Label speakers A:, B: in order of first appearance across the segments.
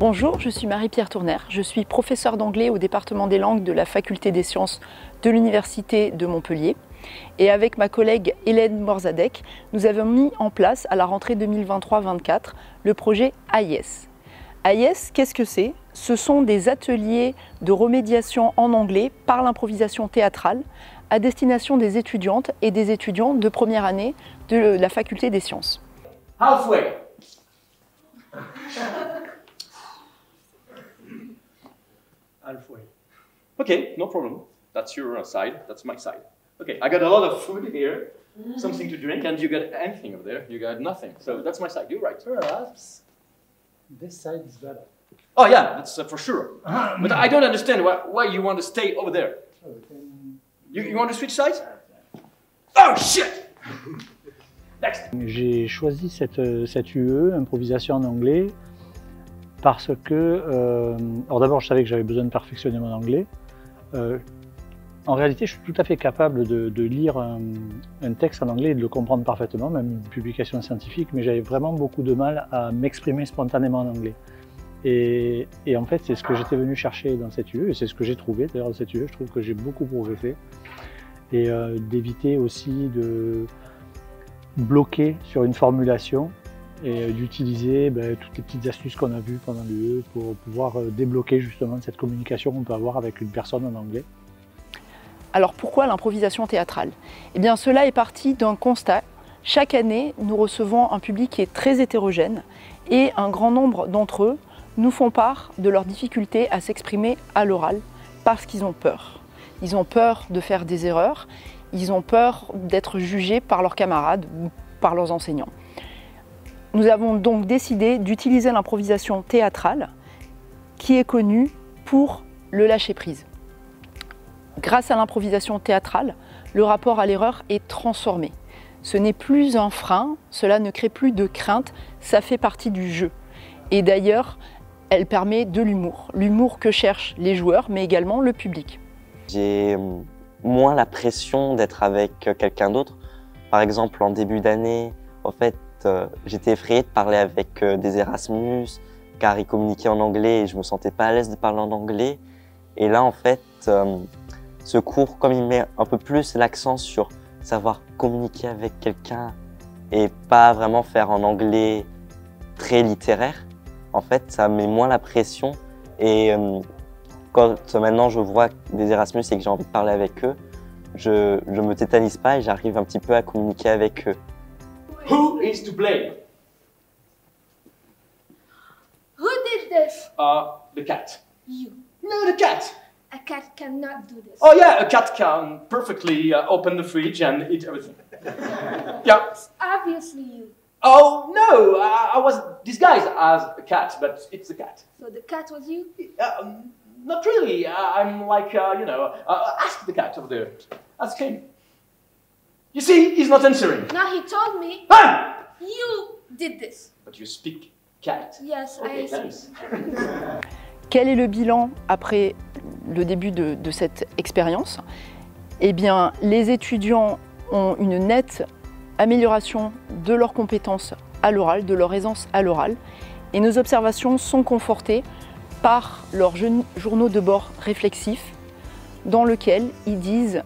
A: Bonjour, je suis Marie-Pierre Tourner, je suis professeure d'anglais au département des langues de la Faculté des sciences de l'Université de Montpellier. Et avec ma collègue Hélène Morzadek, nous avons mis en place à la rentrée 2023-24 le projet AIS. AIS, qu'est-ce que c'est? Ce sont des ateliers de remédiation en anglais par l'improvisation théâtrale à destination des étudiantes et des étudiants de première année de la Faculté des sciences.
B: Halfway. Halfway. Okay, no problem. That's your side, that's my side. Okay, I got a lot of food here, something to drink, and you got anything over there? You got nothing. So that's my side, you're right.
C: Perhaps this side is better.
B: Oh yeah, that's for sure. But I don't understand why you want to stay over there. You want to switch sides? Oh shit! Next.
C: J'ai choisi cette UE, improvisation en anglais, parce que, alors d'abord je savais que j'avais besoin de perfectionner mon anglais. En réalité, je suis tout à fait capable de lire un texte en anglais et de le comprendre parfaitement, même une publication scientifique, mais j'avais vraiment beaucoup de mal à m'exprimer spontanément en anglais. Et en fait, c'est ce que j'étais venu chercher dans cette UE, et c'est ce que j'ai trouvé d'ailleurs dans cette UE. Je trouve que j'ai beaucoup progressé, et d'éviter aussi de bloquer sur une formulation et d'utiliser toutes les petites astuces qu'on a vues pendant l'UE pour pouvoir débloquer justement cette communication qu'on peut avoir avec une personne en anglais.
A: Alors pourquoi l'improvisation théâtrale? Eh bien cela est parti d'un constat. Chaque année, nous recevons un public qui est très hétérogène et un grand nombre d'entre eux nous font part de leurs difficultés à s'exprimer à l'oral parce qu'ils ont peur. Ils ont peur de faire des erreurs, ils ont peur d'être jugés par leurs camarades ou par leurs enseignants. Nous avons donc décidé d'utiliser l'improvisation théâtrale qui est connue pour le lâcher-prise. Grâce à l'improvisation théâtrale, le rapport à l'erreur est transformé. Ce n'est plus un frein, cela ne crée plus de crainte, ça fait partie du jeu. Et d'ailleurs, elle permet de l'humour que cherchent les joueurs, mais également le public.
D: J'ai moins la pression d'être avec quelqu'un d'autre. Par exemple, en début d'année, en fait, j'étais effrayé de parler avec des Erasmus, car ils communiquaient en anglais et je me sentais pas à l'aise de parler en anglais. Et là, en fait, ce cours, comme il met un peu plus l'accent sur savoir communiquer avec quelqu'un et pas vraiment faire en anglais très littéraire, en fait, ça met moins la pression. Et quand maintenant je vois des Erasmus et que j'ai envie de parler avec eux, je me tétanise pas et j'arrive un petit peu à communiquer avec eux.
B: Who is to blame?
E: Who did this?
B: The cat.
E: You.
B: No, the cat.
E: A cat cannot do this.
B: Oh yeah, a cat can perfectly open the fridge and eat everything. Yeah.
E: It's obviously you.
B: Oh no, I was disguised as a cat, but it's a cat.
E: So the cat was you?
B: Not really. I'm like, ask the cat over there. Ask him. You see, he's not answering.
E: No, he told me
B: Ah!
E: you did this.
B: But you speak cat.
E: Yes,
B: Okay,
E: I see.
B: thanks.
A: Quel est le bilan après le début de cette expérience? Eh bien, les étudiants ont une nette amélioration de leurs compétences à l'oral, de leur aisance à l'oral, et nos observations sont confortées par leurs journaux de bord réflexifs dans lesquels ils disent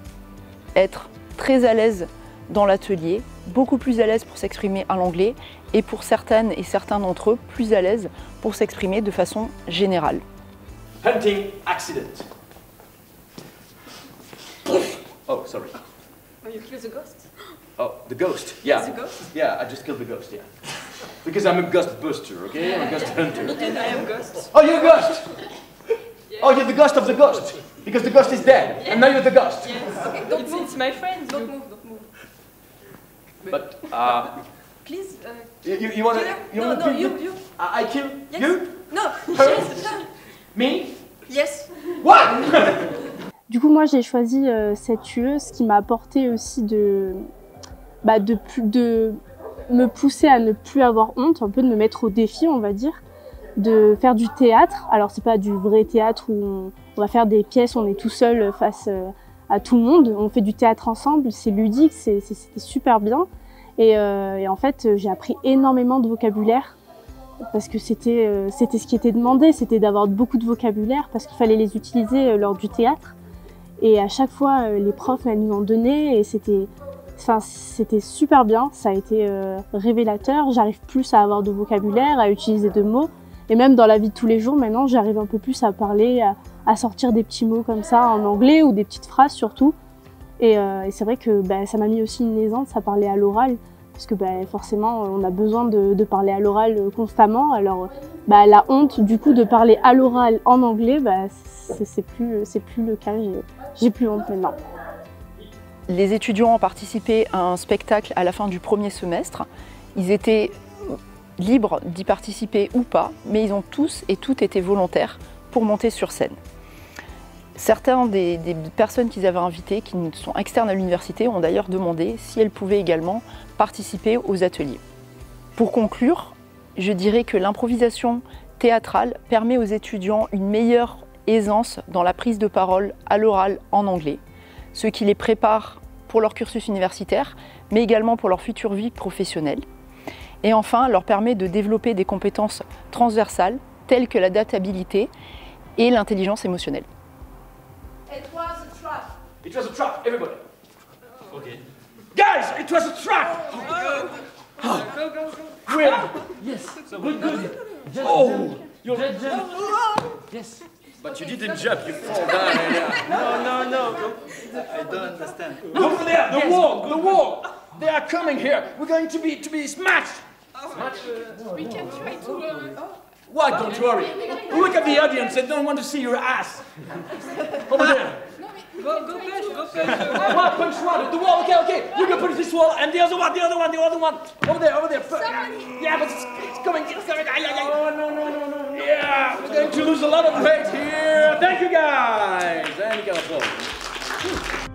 A: être très à l'aise dans l'atelier, beaucoup plus à l'aise pour s'exprimer en anglais et pour certaines et certains d'entre eux plus à l'aise pour s'exprimer de façon générale.
B: Hunting accident. Oh, sorry.
F: Oh, you killed the ghost?
B: Oh, the ghost. Yeah.
F: It's a ghost?
B: Yeah, I just killed the ghost, yeah. Because I'm a ghost buster, okay? I'm a ghost hunter.
F: And I am ghost.
B: Oh, you're a ghost!
F: Yeah.
B: Oh, you're the ghost of the ghost! Because the ghost is dead, and now you're the ghost.
F: Yes. Okay, don't move. It's my friend. Don't move. Don't move.
B: But,
F: Please.
B: you wanna...
F: No, no, you.
B: I kill
F: Yes.
B: you?
F: No.
B: Her?
F: Yes.
B: Me?
F: Yes.
B: What?
G: Du coup, moi, j'ai choisi cette UE, ce qui m'a apporté aussi de me pousser à ne plus avoir honte, un peu de me mettre au défi, on va dire, de faire du théâtre. Alors, c'est pas du vrai théâtre où on va faire des pièces, on est tout seul face à tout le monde. On fait du théâtre ensemble, c'est ludique, c'était super bien. Et en fait, j'ai appris énormément de vocabulaire parce que c'était ce qui était demandé, c'était d'avoir beaucoup de vocabulaire parce qu'il fallait les utiliser lors du théâtre. Et à chaque fois, les profs elles nous en donnaient et c'était super bien, ça a été révélateur. J'arrive plus à avoir de vocabulaire, à utiliser de mots. Et même dans la vie de tous les jours, maintenant, j'arrive un peu plus à parler, à sortir des petits mots comme ça en anglais ou des petites phrases surtout. Et c'est vrai que ça m'a mis aussi une aisance à parler à l'oral. Parce que forcément, on a besoin de parler à l'oral constamment. Alors, la honte du coup de parler à l'oral en anglais, c'est plus le cas. J'ai plus honte maintenant.
A: Les étudiants ont participé à un spectacle à la fin du premier semestre. Ils étaient libres d'y participer ou pas, mais ils ont tous et toutes été volontaires pour monter sur scène. Certaines des personnes qu'ils avaient invitées, qui sont externes à l'université, ont d'ailleurs demandé si elles pouvaient également participer aux ateliers. Pour conclure, je dirais que l'improvisation théâtrale permet aux étudiants une meilleure aisance dans la prise de parole à l'oral en anglais, ce qui les prépare pour leur cursus universitaire, mais également pour leur future vie professionnelle. Et enfin, leur permet de développer des compétences transversales telles que l'adaptabilité et l'intelligence émotionnelle.
E: It was a trap.
B: It was a trap, everybody. Okay. Guys, it was a trap! Wait.
H: Yes.
B: Good, good.
H: Oh!
B: You're
H: Yes.
B: But you didn't jump, you fall down.
H: No. I don't understand.
B: Look over there, the wall. They are coming here. We're going to be smashed.
E: We can try to.
B: What? Don't worry. Look at the audience. They don't want to see your ass. Over there.
F: Go push.
B: What? Punch what? The wall. Okay. You go punch this wall and the other one. Over there. Yeah, but it's coming. No. Yeah, we're going to lose a lot of weight here. Thank you, guys. And you can applaud.